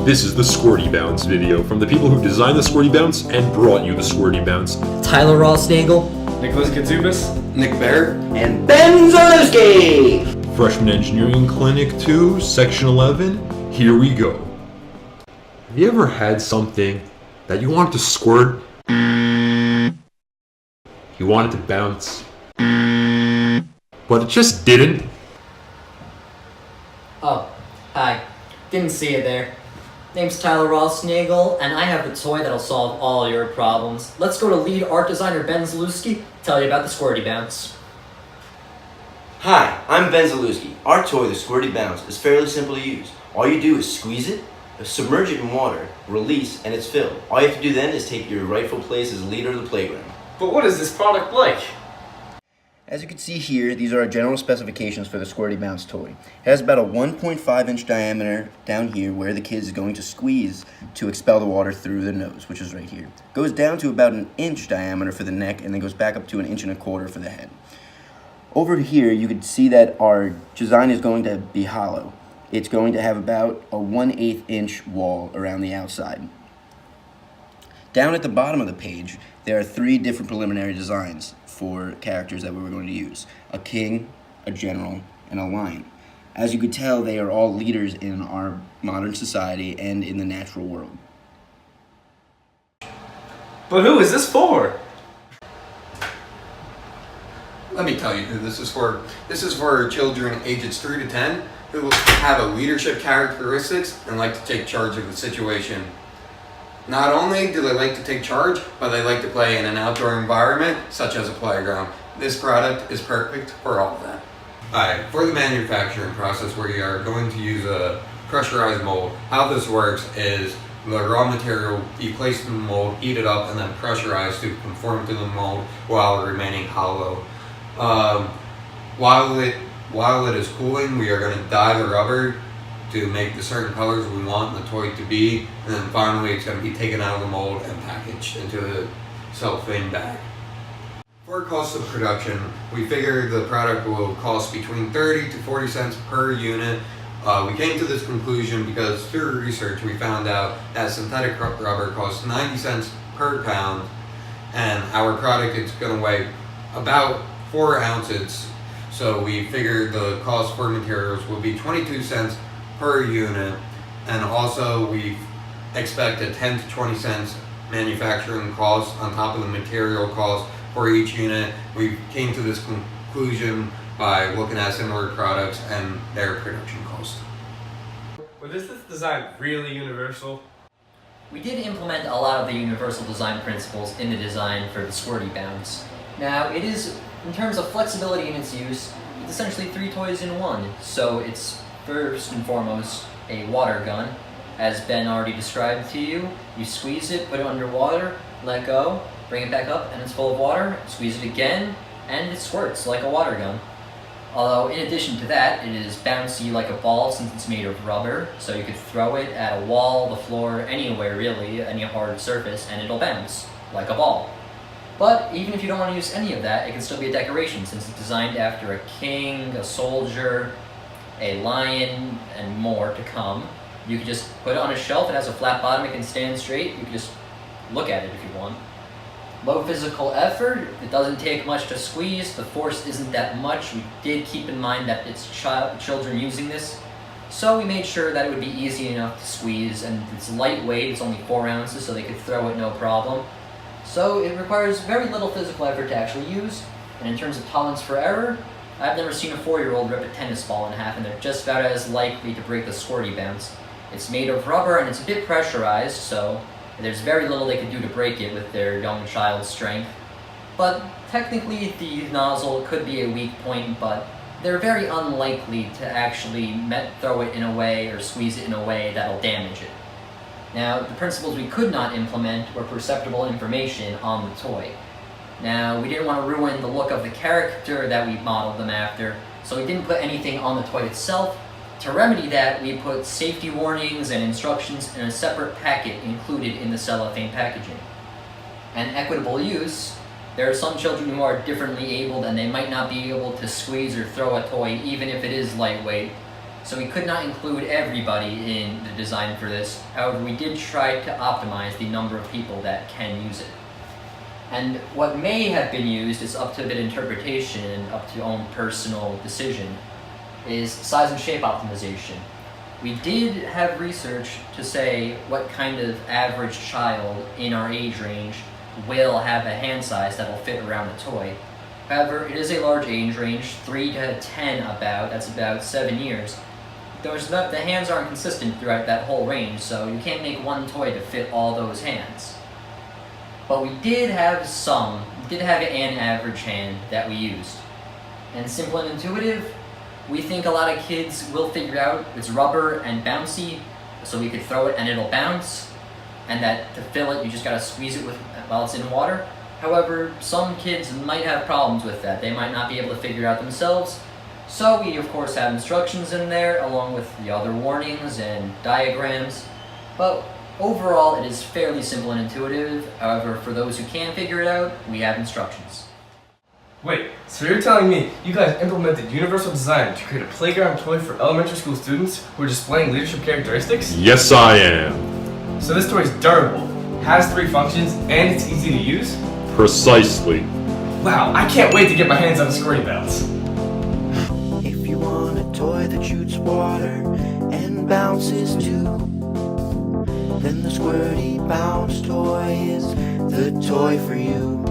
This is the squirtybounce video from the people who designed the squirtybounce and brought you the squirtybounce. Tyler Ross-Nagel, Nicholas Katsubas, Nick Bear, and Ben Zalewski! Freshman Engineering Clinic 2, Section 11. Here we go. Have you ever had something that you wanted to squirt? You wanted to bounce, but it just didn't? Oh, hi. Didn't see you there. Name's Tyler Ross-Nagel, and I have the toy that'll solve all your problems. Let's go to lead art designer Ben Zalewski, tell you about the squirtybounce. Hi, I'm Ben Zalewski. Our toy, the squirtybounce, is fairly simple to use. All you do is squeeze it, submerge it in water, release, and it's filled. All you have to do then is take your rightful place as leader of the playground. but what is this product like? As you can see here, these are our general specifications for the squirtybounce toy. It has about a 1.5 inch diameter down here where the kid is going to squeeze to expel the water through the nose, which is right here. Goes down to about an inch diameter for the neck, and then goes back up to an 1.25 inches for the head. Over here, you can see that our design is going to be hollow. It's going to have about a 1/8 inch wall around the outside. Down at the bottom of the page, there are 3 different preliminary designs for characters that we were going to use: a king, a general, and a lion. As you could tell, they are all leaders in our modern society and in the natural world. But who is this for? Let me tell you who this is for. This is for children ages 3 to 10 who have a leadership characteristics and like to take charge of the situation. Not only do they like to take charge, but they like to play in an outdoor environment, such as a playground. This product is perfect for all of that. Alright, for the manufacturing process, we are going to use a pressurized mold. How this works is the raw material be placed in the mold, heated up, and then pressurized to conform to the mold while remaining hollow. While it is cooling, we are going to dye the rubber to make the certain colors we want the toy to be, and then finally it's going to be taken out of the mold and packaged into a cellophane bag. For cost of production, we figured the product will cost between 30 to 40 cents per unit. We came to this conclusion because through research we found out that synthetic rubber costs 90 cents per pound, and our product is going to weigh about 4 ounces. So we figured the cost for materials will be 22 cents per unit, and also we expect a 10 to 20 cents manufacturing cost on top of the material cost for each unit. We came to this conclusion by looking at similar products and their production cost. But is this design really universal? We did implement a lot of the universal design principles in the design for the squirtybounce. Now, it is, in terms of flexibility in its use, it's essentially 3 toys in one. So it's first and foremost a water gun. As Ben already described to you, you squeeze it, put it underwater, let go, bring it back up, and it's full of water, squeeze it again, and it squirts like a water gun. Although, in addition to that, it is bouncy like a ball since it's made of rubber, so you could throw it at a wall, the floor, anywhere really, any hard surface, and it'll bounce like a ball. But even if you don't want to use any of that, it can still be a decoration since it's designed after a king, a soldier, a lion, and more to come. You can just put it on a shelf. It has a flat bottom. It can stand straight. You can just look at it if you want. Low physical effort. It doesn't take much to squeeze. The force isn't that much. We did keep in mind that it's children using this, so we made sure that it would be easy enough to squeeze, and it's lightweight. It's only 4 ounces, so they could throw it no problem. So it requires very little physical effort to actually use. And in terms of tolerance for error, I've never seen a 4-year-old rip a tennis ball in half, and they're just about as likely to break the squirtybounce. It's made of rubber and it's a bit pressurized, so there's very little they could do to break it with their young child's strength. But technically the nozzle could be a weak point, but they're very unlikely to actually throw it in a way or squeeze it in a way that'll damage it. Now, the principles we could not implement were perceptible information on the toy. Now, we didn't want to ruin the look of the character that we modeled them after, so we didn't put anything on the toy itself. To remedy that, we put safety warnings and instructions in a separate packet included in the cellophane packaging. And equitable use, there are some children who are differently abled and they might not be able to squeeze or throw a toy even if it is lightweight. so we could not include everybody in the design for this. However, we did try to optimize the number of people that can use it. And what may have been used is up to a bit of interpretation and up to your own personal decision, is size and shape optimization. We did have research to say what kind of average child in our age range will have a hand size that will fit around the toy. However, it is a large age range, 3 to 10 about, that's about 7 years. The hands aren't consistent throughout that whole range, so you can't make one toy to fit all those hands. But we did have an average hand that we used. And simple and intuitive, we think a lot of kids will figure out it's rubber and bouncy, so we could throw it and it'll bounce, and that to fill it you just gotta squeeze it while it's in water. However, some kids might have problems with that. They might not be able to figure it out themselves. So we of course have instructions in there along with the other warnings and diagrams. But overall it is fairly simple and intuitive. However, for those who can figure it out, we have instructions. Wait, so you're telling me you guys implemented universal design to create a playground toy for elementary school students who are displaying leadership characteristics? Yes, I am. So this toy is durable, has 3 functions, and it's easy to use? Precisely. Wow, I can't wait to get my hands on the Squirty Bounce. If you want a toy that shoots water and bounces too, then the Squirty Bounce toy is the toy for you.